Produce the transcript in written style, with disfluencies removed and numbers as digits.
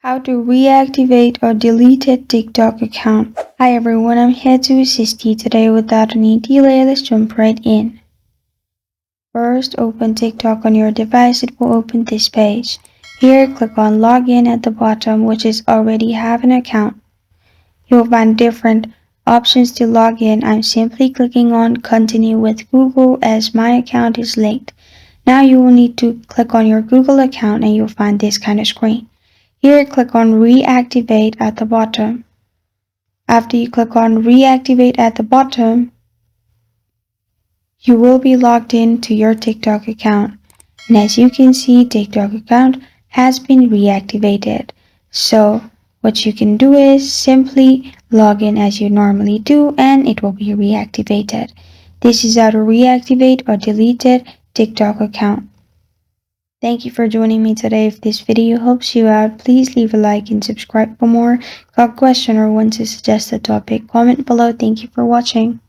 How to reactivate or delete a TikTok account. Hi everyone, I'm here to assist you today. Without any delay, let's jump right in. First, open TikTok on your device. It will open this page. Here, click on Login at the bottom, which is already have an account. You'll find different options to log in. I'm simply clicking on Continue with Google as my account is linked. Now you will need to click on your Google account and you'll find this kind of screen. Here, click on Reactivate at the bottom. After you click on Reactivate at the bottom, you will be logged in to your TikTok account. And as you can see, TikTok account has been reactivated. So what you can do is simply log in as you normally do and it will be reactivated. This is how to reactivate or delete a TikTok account. Thank you for joining me today. If this video helps you out, please leave a like and subscribe for more. Got a question or want to suggest a topic? Comment below. Thank you for watching.